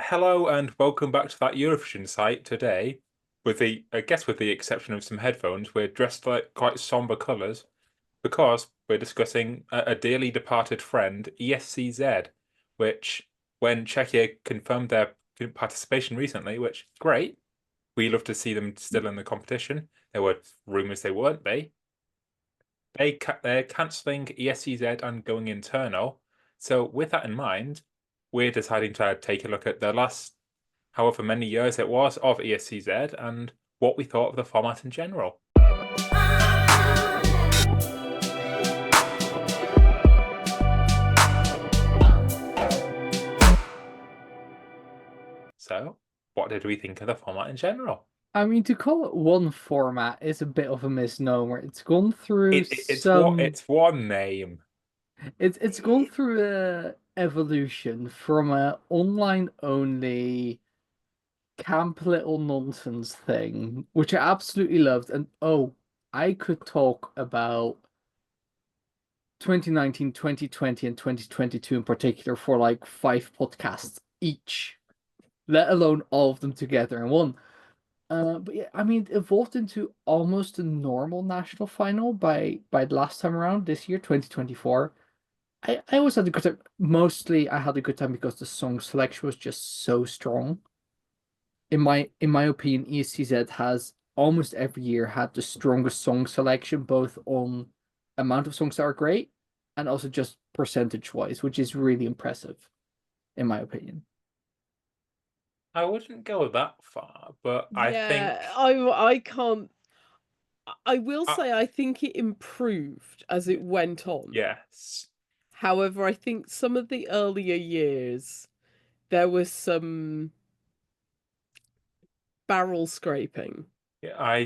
Hello and welcome back to that Eurovision site today. With the exception of some headphones, we're dressed like quite somber colours because we're discussing a dearly departed friend, ESCZ, which when Czechia confirmed their participation recently, which great, we love to see them still in the competition. There were rumours they weren't be. They're cancelling ESCZ and going internal. So with that in mind, we're deciding to take a look at the last however many years it was of ESCZ and what we thought of the format in general. So, what did we think of the format in general? I mean, to call it one format is a bit of a misnomer. It's gone through some. It's one name. It's gone through a evolution from a online only camp little nonsense thing, which I absolutely loved. And oh, I could talk about 2019, 2020, and 2022 in particular for like 5 podcasts each, let alone all of them together in one. But yeah, I mean, it evolved into almost a normal national final by the last time around this year, 2024. I always had a good time. Mostly, I had a good time because the song selection was just so strong. In my opinion, ESCZ has almost every year had the strongest song selection, both on amount of songs that are great and also just percentage wise, which is really impressive, in my opinion. I wouldn't go that far, but I Yeah, think I can't. I will uh, say I think it improved as it went on. yes. However, I think some of the earlier years there was some barrel scraping. Yeah,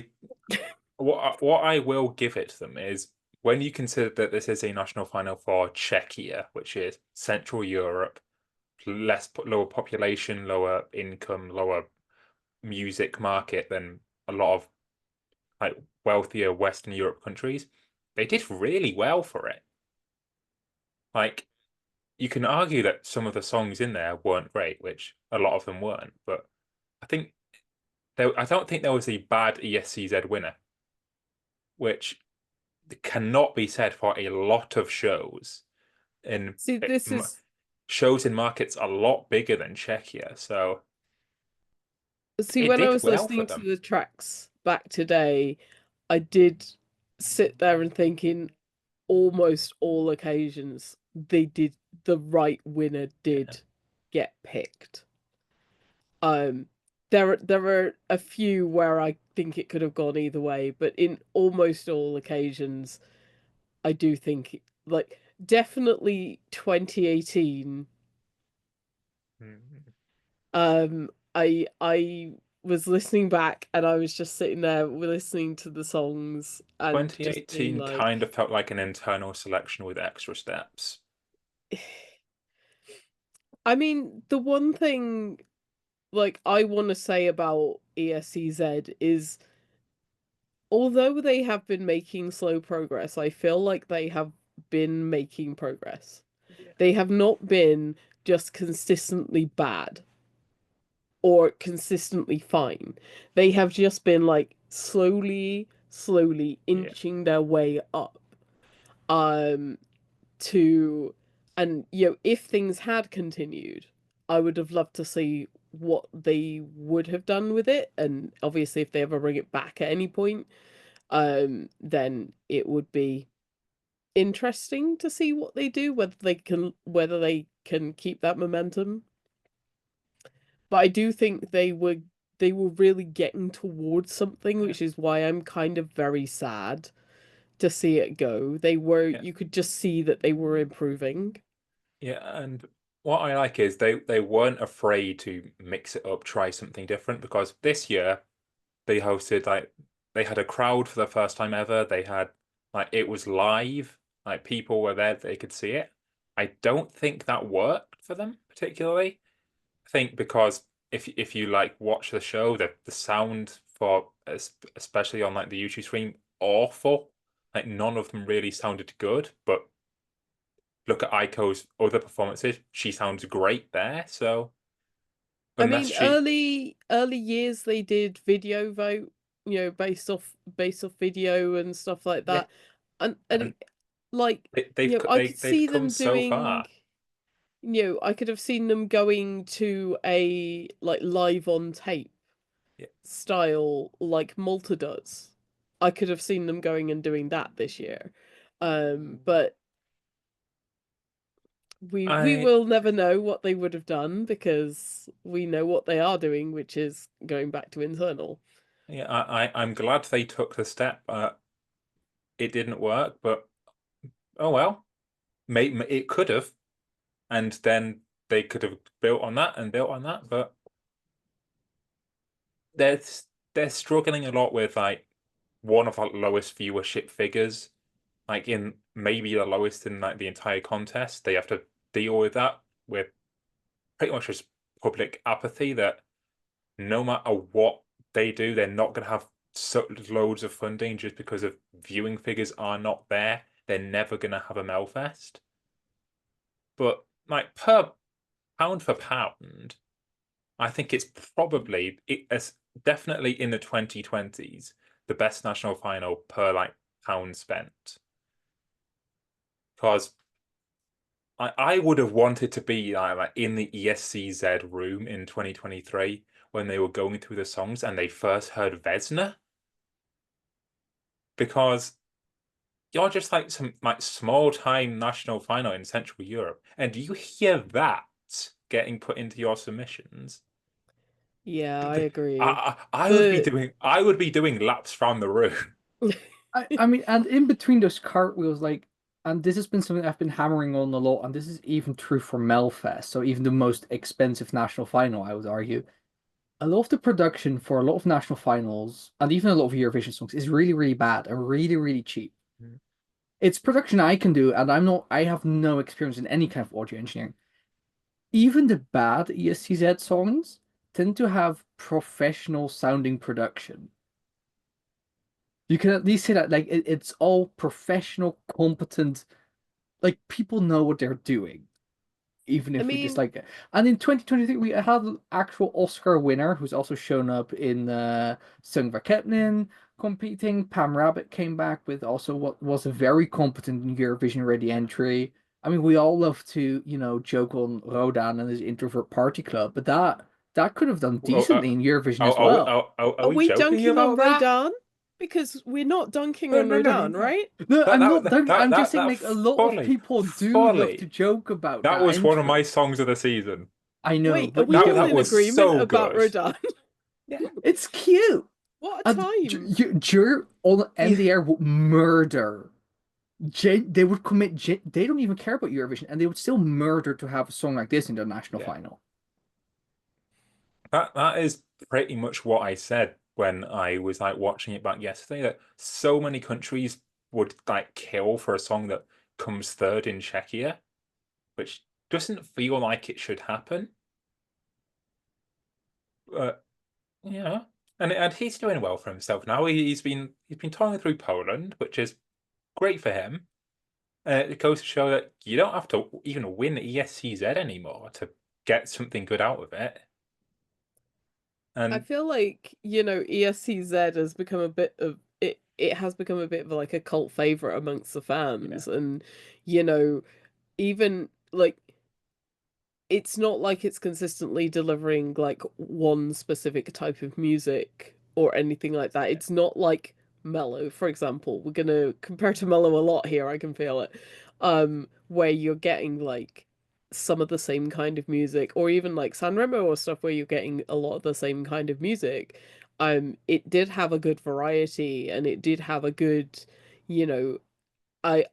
what I will give it to them is when you consider that this is a national final for Czechia, which is Central Europe, lower population, lower income, lower music market than a lot of like wealthier Western Europe countries, they did really well for it. Like you can argue that some of the songs in there weren't great, which a lot of them weren't, but I think I don't think there was a bad ESCZ winner, which cannot be said for a lot of shows in See, this is shows in markets a lot bigger than Czechia. So see it when I did was well for listening to them. the tracks back today, I did sit there and thinking almost all occasions they did the right winner Yeah. did get picked. Um, there are a few where I think it could have gone either way, but in almost all occasions, I do think like definitely 2018. Mhm. I was listening back and I was just sitting there listening to the songs and just being 2018 like, kind of felt like an internal selection with extra steps. I mean, the one thing like I want to say about ESCZ is although they have been making slow progress, I feel like they have been making progress. Yeah. They have not been just consistently bad or consistently fine. They have just been like slowly Yeah. inching their way up. Um, to and if things had continued, I would have loved to see what they would have done with it. And obviously, if they ever bring it back at any point, then it would be interesting to see what they do, whether they can keep that momentum. But I do think they were really getting towards something, Yeah. which is why I'm kind of very sad to see it go. Yeah. You could just see that they were improving. Yeah, and what I like is they weren't afraid to mix it up, try something different because this year they hosted they had a crowd for the first time ever. They had it was live, like people were there, they could see it. I don't think that worked for them particularly. I think because if you watch the show, the sound for especially on the YouTube stream awful. Like none of them really sounded good, but look at Aiko's other performances. She sounds great there. So I mean, unless she early years they did video vote, based off video and stuff like yeah, that, and and like I could they've see come them so doing. far. I could have seen them going to a like live on tape Yeah. style like Malta does. I could have seen them going and doing that this year. But we I will never know what they would have done because we know what they are doing, which is going back to internal. yeah, I'm glad they took the step. It didn't work, but oh well. Maybe it could have, and then they could have built on that and built on that, but they're they're struggling a lot with like one of the lowest viewership figures, like in maybe the lowest in like the entire contest. They have to deal with that with pretty much just public apathy that no matter what they do, they're not going to have loads of funding just because of viewing figures are not there. They're never going to have a Melfest. But like per pound for pound, I think it's probably it's definitely in the 2020s the best national final per like pound spent. Because I would have wanted to be like in the ESCZ room in 2023 when they were going through the songs and they first heard Vesna. Because you're just like some like small time national final in Central Europe, and you hear that getting put into your submissions. Yeah, I agree. I would be doing laps around the room. I mean, and in between those cartwheels, like, and this has been something I've been hammering on a lot, and this is even true for Melfest, so even the most expensive national final, I would argue. A lot of the production for a lot of national finals, and even a lot of Eurovision songs, is really, really bad and really, really cheap. Mhm. It's production I can do, and I have no experience in any kind of audio engineering. Even the bad ESCZ songs tend to have professional sounding production. You can at least say that like it's all professional, competent, like people know what they're doing, even I if we mean, dislike it. And in 2023, we had an actual Oscar winner who's also shown up in Sung Kepnin competing. Pam Rabbit came back with also what was a very competent Eurovision ready entry. I mean, we all love to, joke on Rodan and his introvert party club, but that could have done Oh, decently in Eurovision as well. are are we we joking dunking on about that? Rodan? Because we're not dunking No, on no, no, no, Rodan, no. right? No, That I'm not that done. that I'm just that saying, that like, a lot of folly, people do love to folly. joke about That that was one of my entry. songs of the season. I know, Wait, are but we you all can. That in was agreement so about good. Rodan? Yeah. It's cute. What a And time! Jur on Yeah. NDR would murder. They would commit. They don't even care about Eurovision, and they would still murder to have a song like this in their national Yeah. final. That is pretty much what I said when I was like watching it back yesterday, that so many countries would like kill for a song that comes third in Czechia, which doesn't feel like it should happen. But yeah. And he's doing well for himself now. He's been touring through Poland, which is great for him. It goes to show that you don't have to even win ESCZ anymore to get something good out of it. I And feel like, ESCZ has become a bit of it has become a bit of like a cult favorite amongst the yeah, fans. And, even like it's not like it's consistently delivering like one specific type of music or anything like that. yeah. It's not like Mellow, for example. We're gonna compare to Mellow a lot here, I can feel it. Where you're getting like some of the same kind of music, or even like Sanremo or stuff where you're getting a lot of the same kind of music. It did have a good variety and it did have a good, you know,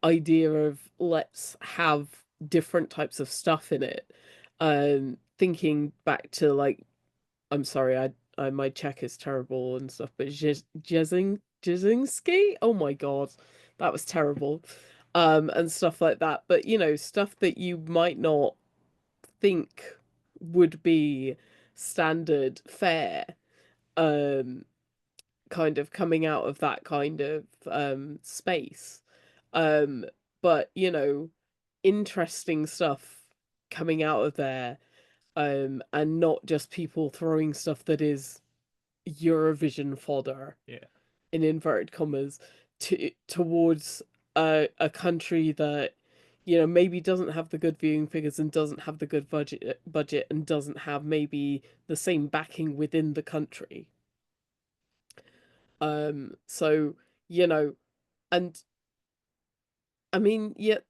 idea of let's have different types of stuff in it. Thinking back to like, I'm sorry, I my Czech is terrible and stuff, but Jazinski, oh my god, that was terrible. And stuff like that. But stuff that you might not think would be standard fare. Um, Kind of coming out of that kind of space. Um, but interesting stuff coming out of there. and not just people throwing stuff that is Eurovision fodder, Yeah. in inverted commas, towards a country that, you know, maybe doesn't have the good viewing figures and doesn't have the good budget and doesn't have maybe the same backing within the country. So, you know, and I mean, yet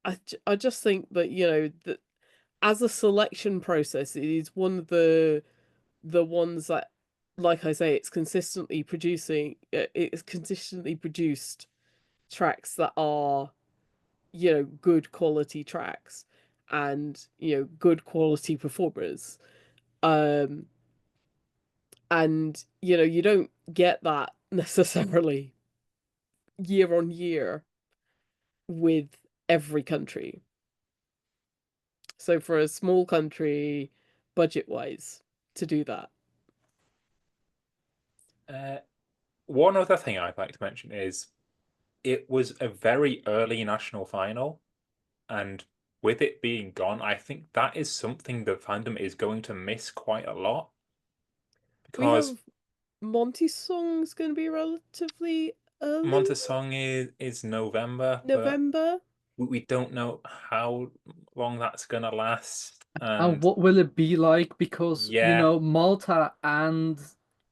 I just think that, you know, that as a selection process, it is one of the ones that, like I say, it's consistently produced tracks that are, you know, good quality tracks and, you know, good quality performers. And, you know, you don't get that necessarily year on year with every country. So for a small country, budget wise, to do that. One other thing I'd like to mention is it was a very early national final, and with it being gone, I think that is something the fandom is going to miss quite a lot. We Because have Monty Song's going to be relatively early Montesong is November, but November. we don't know how long that's gonna last. And And what will it be like? Because, you yeah, know, Malta and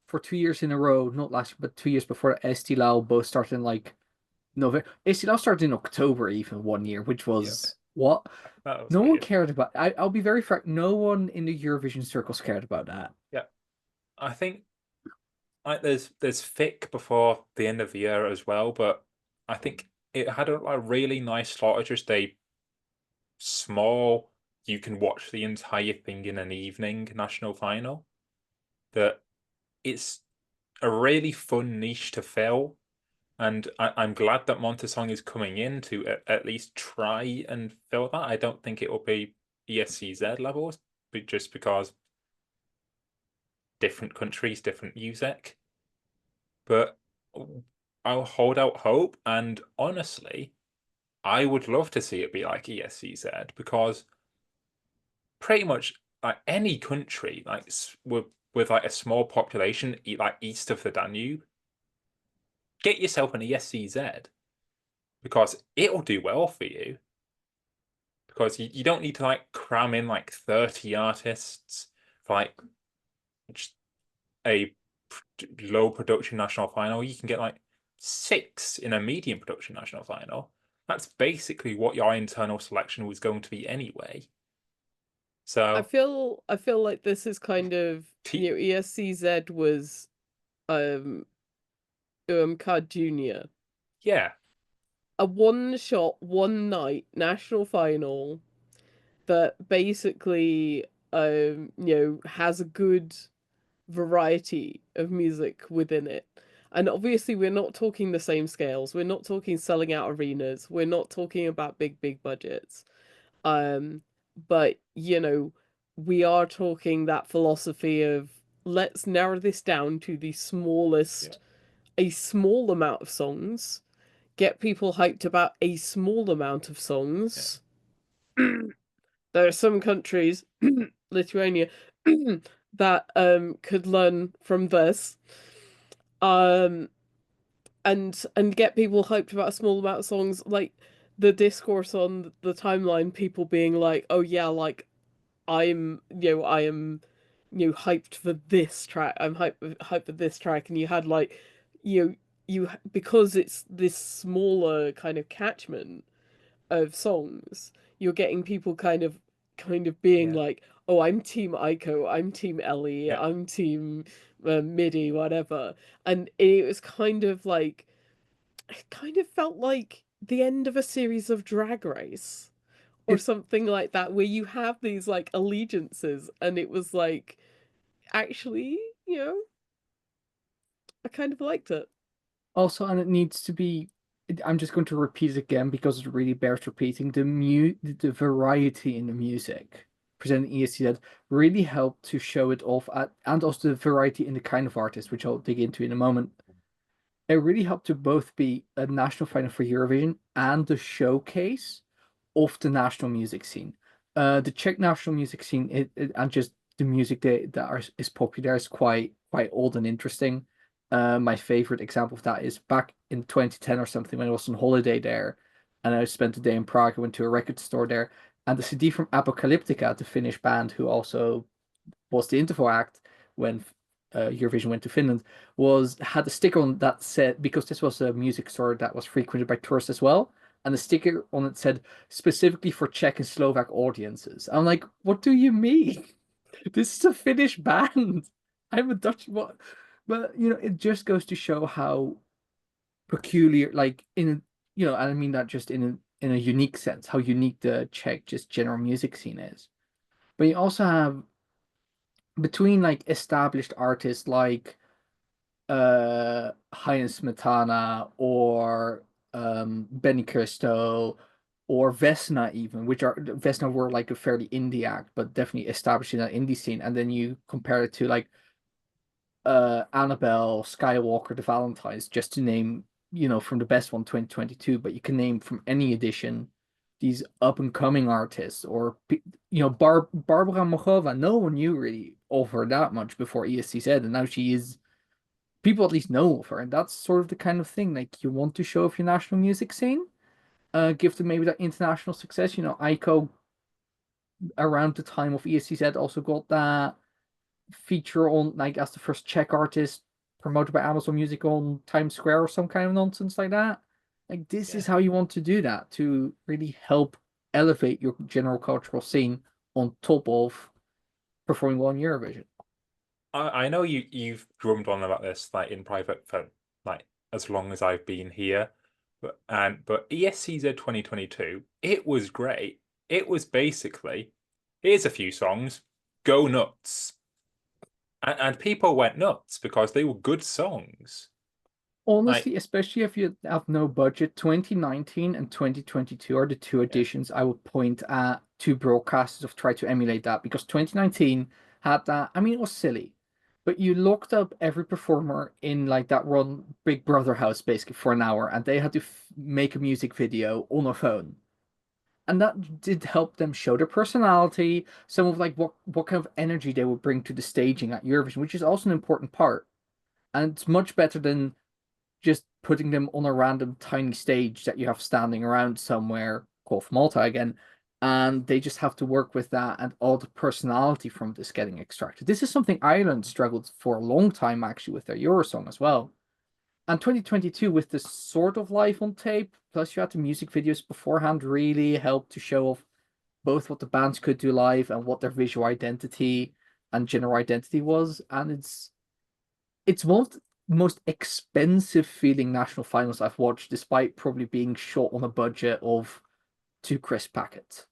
for 2 years in a row, not last year, but 2 years before, Estilao both started in like November. Estilao started in October even one year, which was what? that was No one weird. cared about. I'll be very frank, no one in the Eurovision circles cared about that. Yeah, I think like there's Fick before the end of the year as well, but I think it had a really nice slot of just a small, you can watch the entire thing in an evening national final. That it's a really fun niche to fill, and I'm glad that Montesong is coming in to at least try and fill that. I don't think it will be ESCZ levels, but just because different countries, different music. But I'll hold out hope, and honestly, I would love to see it be like ESCZ because pretty much like any country, like with like a small population, like east of the Danube, get yourself an ESCZ because it'll do well for you. Because you don't need to like cram in like 30 artists for like just a low production national final. You can get like 6 in a medium production national final. That's basically what your internal selection was going to be anyway. I So feel like this is kind of, you know, ESCZ was UMK Junior. yeah, A one shot, one night national final that basically you know, has a good variety of music within it. And obviously we're not talking the same scales. We're not talking selling out arenas. We're not talking about big budgets. But you know, we are talking that philosophy of let's narrow this down to the smallest, a small amount of songs, get people hyped about a small amount of songs. There are some countries, Lithuania, that could learn from this. Um and get people hyped about a small amount of songs, like the discourse on the timeline, people being like, oh yeah, like I am, you know, hyped for this track. I'm hyped for this track, and you had like, you because it's this smaller kind of catchment of songs, you're getting people kind of being yeah, like, oh, I'm team Aiko, I'm team Ellie, yeah. I'm team MIDI, whatever. And it was kind of like, it kind of felt like the end of a series of Drag Race or It something like that, where you have these like allegiances, and it was like, actually, you know, I kind of liked it. also, and it needs to be. I'm just going to repeat it again because it really bears repeating. The variety in the music presented in ESCZ really helped to show it off, and also the variety in the kind of artist, which I'll dig into in a moment. It really helped to both be a national final for Eurovision and the showcase of the national music scene. The Czech national music scene, and just the music is popular is quite old and interesting. My favorite example of that is back in 2010 or something when I was on holiday there, and I spent a day in Prague. I went to a record store there, and the CD from Apocalyptica, the Finnish band who also was the interval act when Eurovision went to Finland, had a sticker on that said, because this was a music store that was frequented by tourists as well, and the sticker on it said specifically for Czech and Slovak audiences. I'm like, what do you mean? This is a Finnish band. I'm a Dutch what? But it just goes to show how peculiar, like and I mean that just in a unique sense, how unique the Czech just general music scene is. But you also have between like established artists like Heinz Smetana or Benny Cristo or Vesna even, which are Vesna were like a fairly indie act, but definitely established in that indie scene. And then you compare it to like Annabelle, Skywalker, the Valentines, just to name, from the best one, 2022, but you can name from any edition these up and coming artists or Barbara Mochova. No one knew really of her that much before ESCZ, and now she is people at least know of her, and that's sort of the kind of thing like you want to show off your national music scene, give them maybe that international success. Aiko around the time of ESCZ also got that feature on like as the first Czech artist promoted by Amazon Music on Times Square or some kind of nonsense like that. Like this is how you want to do that to really help elevate your general cultural scene on top of performing well in Eurovision. I know you've drummed on about this like in private for like as long as I've been here, but ESCZ 2022, it was great. It was basically here's a few songs, go nuts, and people went nuts because they were good songs. Honestly, especially if you have no budget, 2019 and 2022 are the two editions I would point at. Two broadcasters have tried to emulate that because 2019 had that. I mean, it was silly, but you looked up every performer in like that one Big Brother house basically for an hour, and they had to make a music video on a phone. And that did help them show their personality, some of like what kind of energy they would bring to the staging at Eurovision, which is also an important part. And it's much better than just putting them on a random tiny stage that you have standing around somewhere, called Malta again, and they just have to work with that and all the personality from this getting extracted. This is something Ireland struggled for a long time actually with their Eurosong as well. And 2022 with this sort of live on tape, plus you had the music videos beforehand, really helped to show off both what the bands could do live and what their visual identity and general identity was. And it's one of the most expensive feeling national finals I've watched, despite probably being shot on a budget of two crisp packets.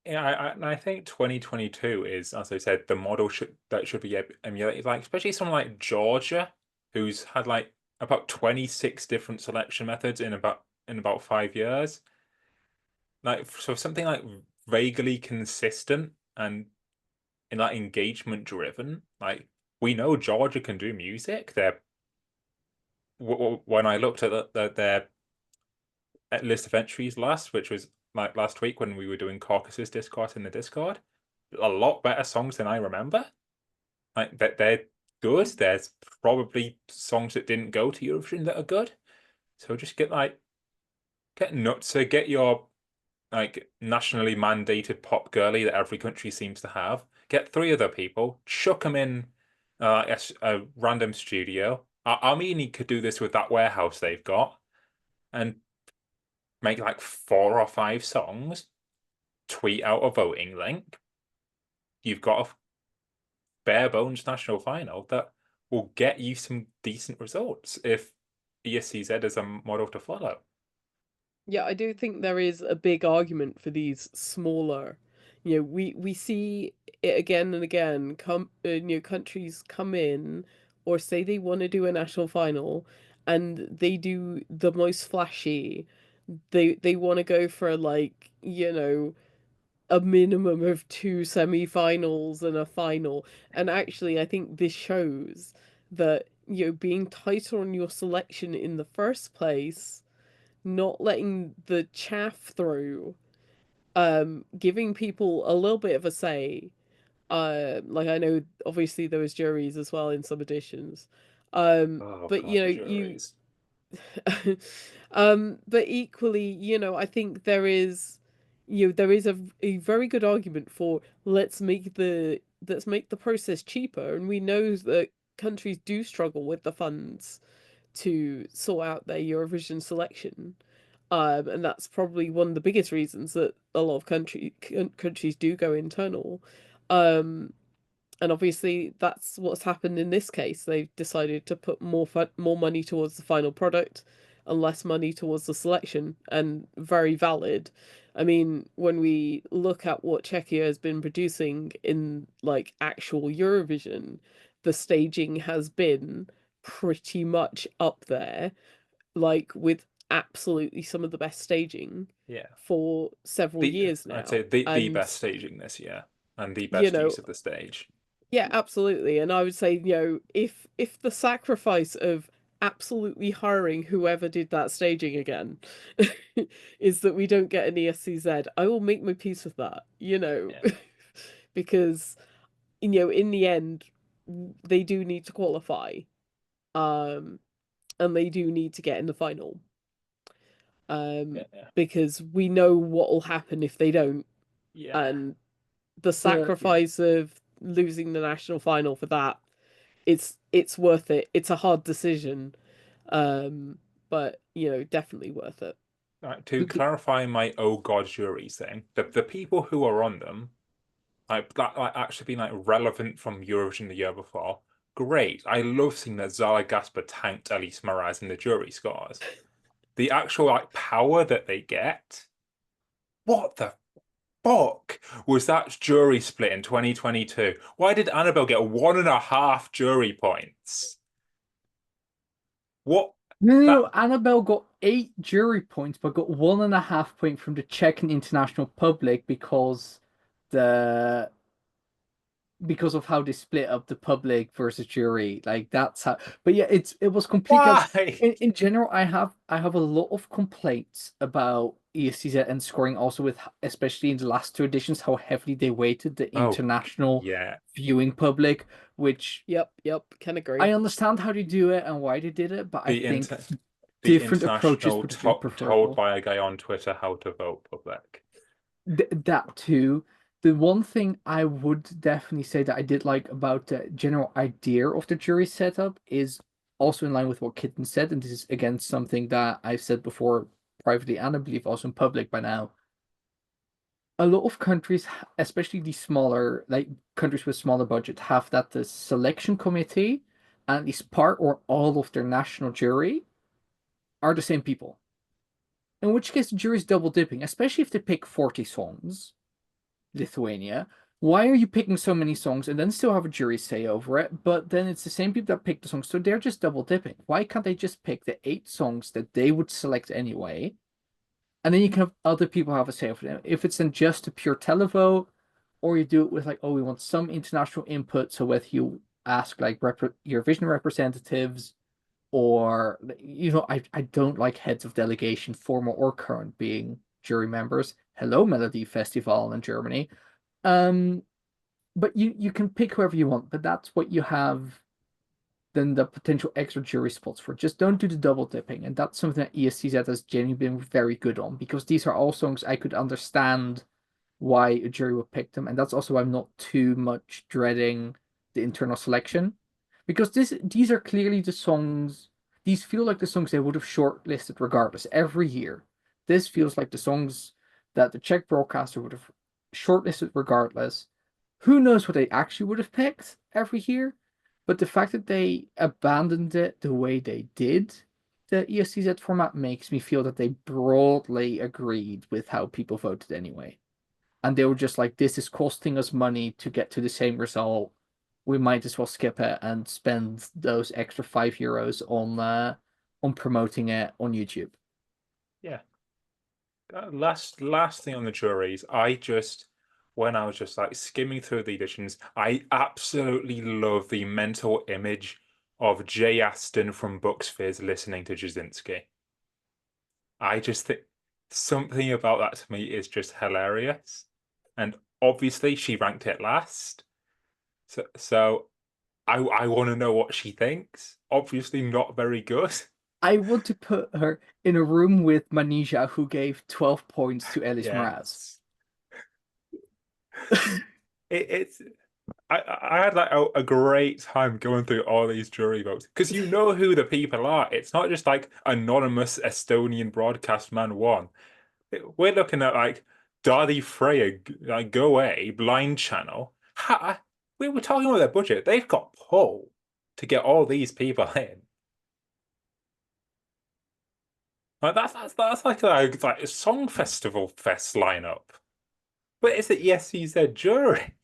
Yeah, I think 2022 is, as I said, the model should be emulated. Like especially someone like Georgia, who's had like about 26 different selection methods in about 5 years. Like so something like vaguely consistent and in like engagement driven. Like we know Georgia can do music. When I looked at their list of entries last, which was like last week when we were doing Caucasus Discourse in the Discord, a lot better songs than I remember. Like that they're good. There's probably songs that didn't go to Eurovision that are good. So just get nuts. So get your like nationally mandated pop girly that every country seems to have. Get three other people, chuck them in a random studio. Armenia could do this with that warehouse they've got, and make like 4 or 5 songs, tweet out a voting link. You've got a bare bones national final that will get you some decent results if ESCZ is a model to follow. Yeah, I do think there is a big argument for these smaller. We see it again and again. Countries come in or say they want to do a national final, and they do the most flashy. They want to go for like a minimum of two semi-finals and a final. And actually, I think this shows that being tighter on your selection in the first place not letting the chaff through, giving people a little bit of a say. Like I know obviously there was juries as well in some editions. Oh But God, you know, the you juries. but equally, you know, I think there is a very good argument for let's make the process cheaper, and we know that countries do struggle with the funds to sort out their Eurovision selection. And that's probably one of the biggest reasons that a lot of countries do go internal. Um, and obviously that's what's happened in this case. They've decided to put more money towards the final product and less money towards the selection, and very valid. I mean, when we look at what Czechia has been producing in like actual Eurovision, the staging has been pretty much up there, like with absolutely some of the best staging Yeah, for several years I'd say now. the And best staging this year and the you best know, use of the stage. yeah, absolutely. And I would say, you know, if the sacrifice of absolutely hiring whoever did that staging again is that we don't get an ESCZ, I will make my peace with that, you know, Yeah, because, you know, in the end, they do need to qualify, um, and they do need to get in the final, um, yeah, because we know what will happen if they don't, yeah. and the Yeah. sacrifice of losing the national final for that, it's worth it. It's a hard decision, but you know, definitely worth it. To clarify my oh God juries thing, the people who are on them, like actually being like relevant from Eurovision the year before. Great. I love seeing that Zara Gasper tanked Elise Moraz in the jury scores. The actual like power that they get. What the fuck was that jury split in 2022? Why did Annabelle get 1.5 jury points? What that No, Annabelle got 8 jury points, but got 1.5 point from the Czech and international public the because of how they split up the public versus jury. Like that's how. But yeah, it was complete chaos. why? In general, I have a lot of complaints about ESCZ and scoring, also with especially in the last two editions how heavily they weighted the Oh international yeah. viewing public, which Yep, can I agree. understand how they do it and why they did it, but I The think inter the different approaches international would have been told preferable. by a guy on Twitter how to vote public. That too. The one thing I would definitely say that I did like about the general idea of the jury setup is also in line with what Kitten said, and this is again something that I've said before privately and I believe also in public by now. A lot of countries, especially the smaller, like countries with smaller budget, have that the selection committee and at least part or all of their national jury are the same people. In which case the jury's double dipping, especially if they pick 40 songs. Lithuania. Why are you picking so many songs and then still have a jury say over it? But then it's the same people that pick the songs, so they're just double dipping. Why can't they just pick the 8 songs that they would select anyway? And then you can have other people have a say over them. If it's then just a pure televote, or you do it with like, oh, we want some international input. So whether you ask like Eurovision representatives, or I don't like heads of delegation, former or current, being jury members. Hello, Melody Festival in Germany. Um, but you can pick whoever you want, but that's what you have then the potential extra jury spots for. Just don't do the double dipping. And that's something that ESCZ has genuinely been very good on, because these are all songs I could understand why a jury would pick them. And that's also why I'm not too much dreading the internal selection. Because these are clearly the songs, these feel like the songs they would have shortlisted regardless every year. This feels like the songs that the Czech broadcaster would have shortlisted regardless. Who knows what they actually would have picked every year? But the fact that they abandoned it the way they did, the ESCZ format, makes me feel that they broadly agreed with how people voted anyway. And they were just like, this is costing us money to get to the same result. We might as well skip it and spend those extra €5 on promoting it on YouTube. Yeah. Last thing on the juries, when I was just like skimming through the editions, I absolutely love the mental image of Jay Aston from Bucks Fizz listening to Jasinski. I just think something about that to me is just hilarious. And obviously she ranked it last. So I want to know what she thinks. Obviously not very good. I want to put her in a room with Manija, who gave 12 points to Elis Mraz. Yes. It's I had like a great time going through all these jury votes because you know who the people are. It's not just like anonymous Estonian broadcast man won. We're looking at like Dardy Freya, like Go Away, Blind Channel. We were talking about their budget. They've got pull to get all these people in. Like that's like a song festival fest lineup. But it's the ESCZ jury.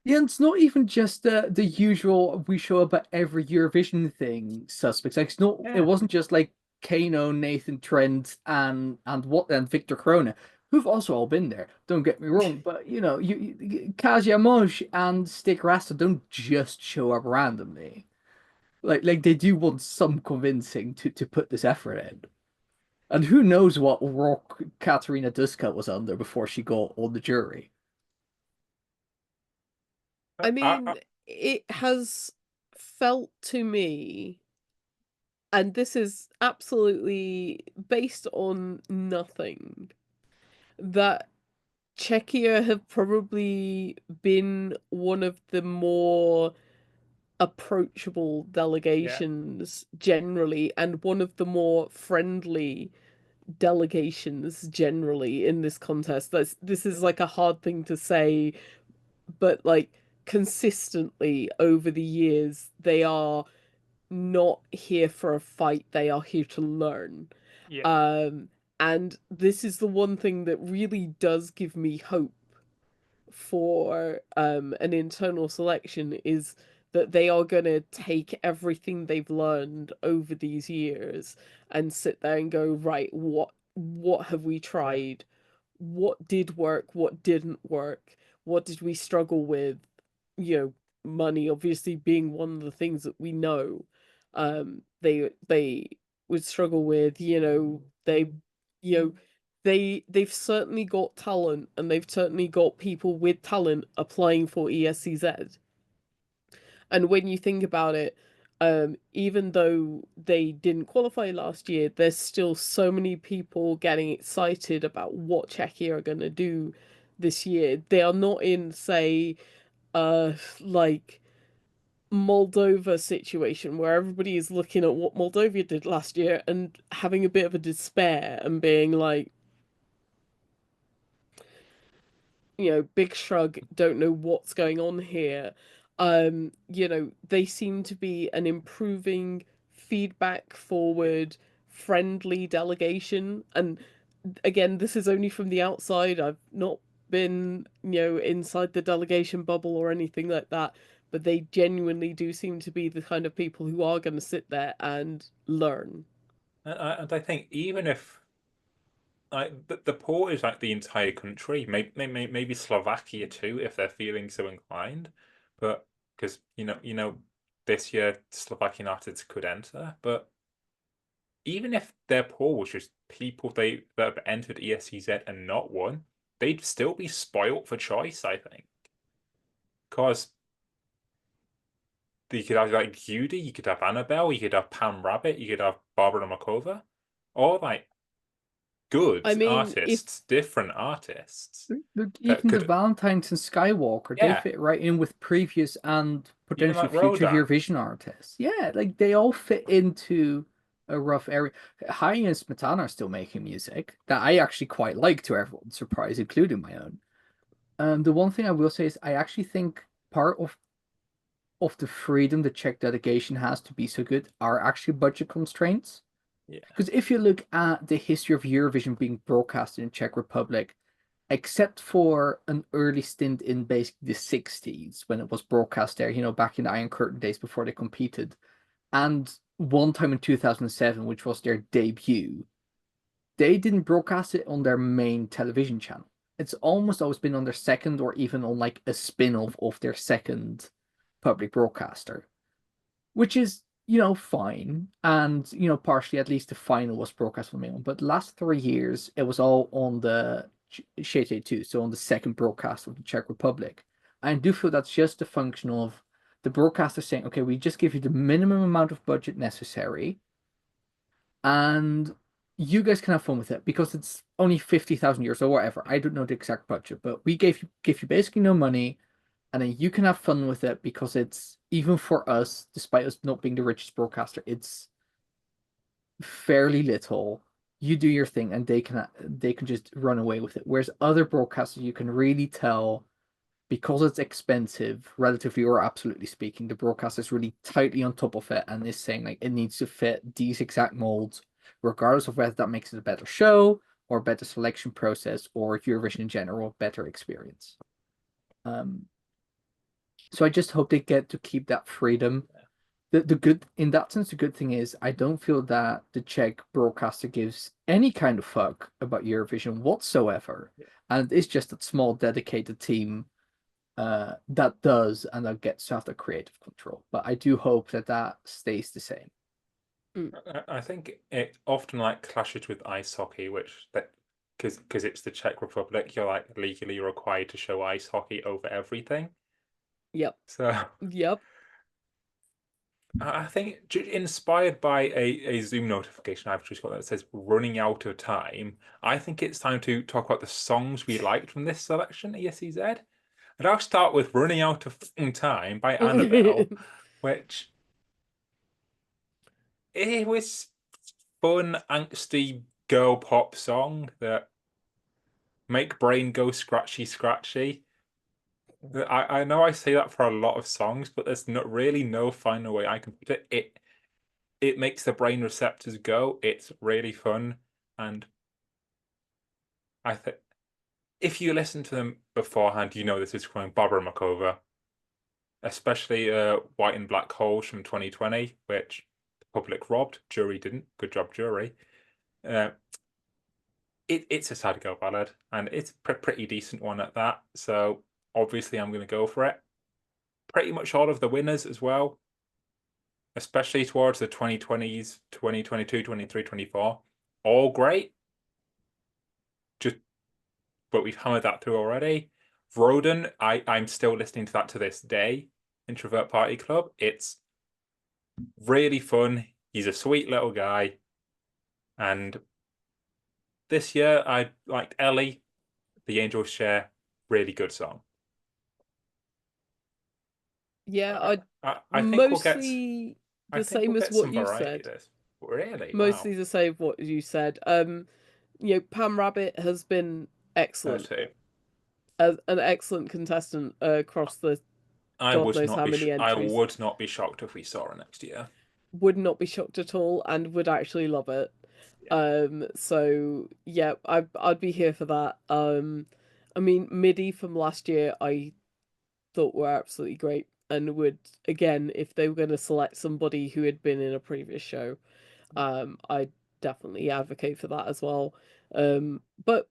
Yeah, and it's not even just the usual we show up at every Eurovision thing suspects. Like, it wasn't just like Kano, Nathan Trent, and Victor Krone, who've also all been there. Don't get me wrong, but Kazia Moj and Stick Rasta don't just show up randomly. Like they do want some convincing to put this effort in. And who knows what rock Katarina Duska was under before she got on the jury. I mean, it has felt to me, and this is absolutely based on nothing, that Czechia have probably been one of the more approachable delegations generally, and one of the more friendly delegations generally in this contest. This is like a hard thing to say, but like consistently over the years, they are not here for a fight, they are here to learn. Yeah. And this is the one thing that really does give me hope for an internal selection, is that they are going to take everything they've learned over these years and sit there and go, right, what have we tried? What did work? What didn't work? What did we struggle with? Money obviously being one of the things that we know. They would struggle with, they've certainly got talent, and they've certainly got people with talent applying for ESCZ. And when you think about it, even though they didn't qualify last year, there's still so many people getting excited about what Czechia are going to do this year. They are not in, say, like Moldova situation where everybody is looking at what Moldova did last year and having a bit of a despair and being like, big shrug, don't know what's going on here. They seem to be an improving, feedback forward, friendly delegation. And again, this is only from the outside. I've not been, inside the delegation bubble or anything like that, but they genuinely do seem to be the kind of people who are going to sit there and learn. And I think even if like the port is like the entire country, maybe Slovakia too, if they're feeling so inclined. But because this year Slovakian artists could enter, but even if their pool was just people that have entered ESCZ and not won, they'd still be spoilt for choice, I think. Because you could have like Judy, you could have Annabelle, you could have Pam Rabbit, you could have Barbara Makova, all like good I mean, artists, different artists. Look, even the Valentines and Skywalker, they fit right in with previous and potentially future Eurovision artists. Yeah, like they all fit into a rough area. Hai and Smetana are still making music that I actually quite like, to everyone's surprise, including my own. The one thing I will say is I actually think part of the freedom the Czech delegation has to be so good are actually budget constraints. Yeah. Because if you look at the history of Eurovision being broadcasted in Czech Republic, except for an early stint in basically the 60s when it was broadcast there, back in the Iron Curtain days before they competed, and one time in 2007, which was their debut, they didn't broadcast it on their main television channel. It's almost always been on their second, or even on like a spin-off of their second public broadcaster, which is fine. And, partially at least the final was broadcast on the main one. But the last 3 years, it was all on the ČT2, so on the second broadcast of the Czech Republic. I do feel that's just a function of the broadcaster saying, okay, we just give you the minimum amount of budget necessary, and you guys can have fun with it because it's only 50,000 euros or whatever. I don't know the exact budget, but we give you basically no money, and then you can have fun with it because it's, even for us, despite us not being the richest broadcaster, it's fairly little. You do your thing, and they can just run away with it. Whereas other broadcasters, you can really tell, because it's expensive, relatively or absolutely speaking, the broadcaster is really tightly on top of it and is saying like it needs to fit these exact molds, regardless of whether that makes it a better show or a better selection process or Eurovision in general, a better experience. So I just hope they get to keep that freedom. The good, in that sense, the good thing is I don't feel that the Czech broadcaster gives any kind of fuck about Eurovision whatsoever. And it's just that small dedicated team that does, and that gets to have the creative control. But I do hope that stays the same. I think it often like clashes with ice hockey, because it's the Czech Republic, you're like legally required to show ice hockey over everything. Yep. So Yep. I think inspired by a Zoom notification I've just got that says running out of time, I think it's time to talk about the songs we liked from this selection, ESCZ. And I'll start with Running Out of Time by Annabelle, which it was fun, angsty girl pop song that make brain go scratchy, scratchy. I know I say that for a lot of songs, but there's not really no final way I can put it. It makes the brain receptors go. It's really fun, and I think if you listen to them beforehand, you know this is from Barbara Makova, especially White and Black Holes from 2020, which the public robbed, jury didn't. Good job, jury. It's a sad girl ballad, and it's a pretty decent one at that. So obviously, I'm going to go for it. Pretty much all of the winners as well, especially towards the 2020s, 2022, 23, 24, all great. But we've hammered that through already. Vroden, I'm still listening to that to this day. Introvert Party Club. It's really fun. He's a sweet little guy. And this year I liked Ellie, The Angels Share. Really good song. Yeah, I think mostly we'll the same as what you said. Really? Mostly Wow. the same as what you said. Pam Rabbit has been excellent. As an excellent contestant across the God knows how many I entries. would not be shocked if we saw her next year. Would not be shocked at all, and would actually love it. Yeah. So yeah, I'd be here for that. I mean, MIDI from last year I thought were absolutely great, and would, again, if they were going to select somebody who had been in a previous show, I'd definitely advocate for that as well. But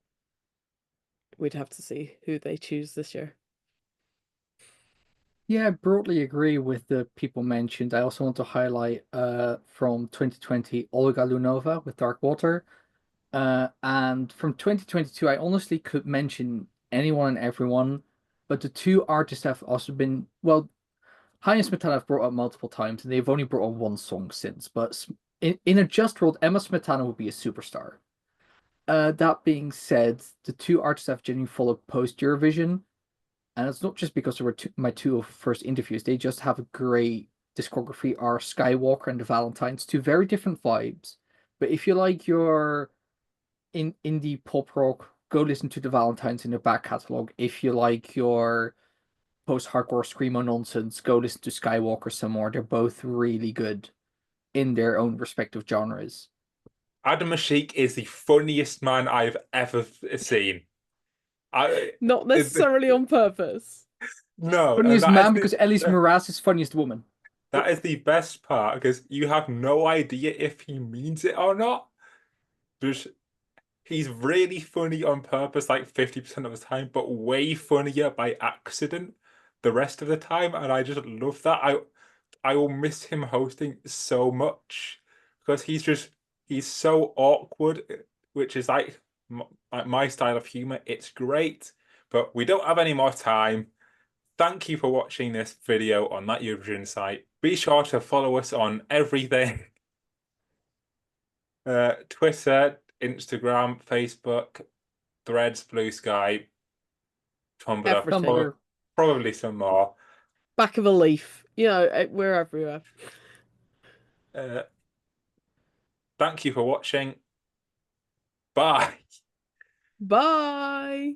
we'd have to see who they choose this year. Yeah, I broadly agree with the people mentioned. I also want to highlight from 2020 Olga Lunova with Dark Water. And from 2022, I honestly could mention anyone and everyone, but the two artists have also been, well, High Smetana I've brought up multiple times, and they've only brought up one song since. But in a just world, Emma Smetana would be a superstar. That being said, the two artists I've genuinely followed post Eurovision, and it's not just because they were my two first interviews. They just have a great discography. Are Skywalker and the Valentines, two very different vibes. But if you like your in indie pop rock, go listen to the Valentines in their back catalog. If you like your post-hardcore screamo nonsense, go listen to Skywalker some more. They're both really good in their own respective genres. Adam Misík is the funniest man I've ever seen. Not necessarily on purpose. No, Funniest man because Elise Moraz is funniest woman. That is the best part because you have no idea if he means it or not. Just he's really funny on purpose, like 50% of the time, but way funnier by accident the rest of the time, and I just love that. I will miss him hosting so much because he's so awkward, which is like my style of humor. It's great, but we don't have any more time. Thank you for watching this video on that Eurovision site. Be sure to follow us on everything. Twitter, Instagram, Facebook, Threads, Blue Sky, Tumblr, Everything. probably some more. Back of a leaf. You know, we're everywhere. Thank you for watching. Bye. Bye.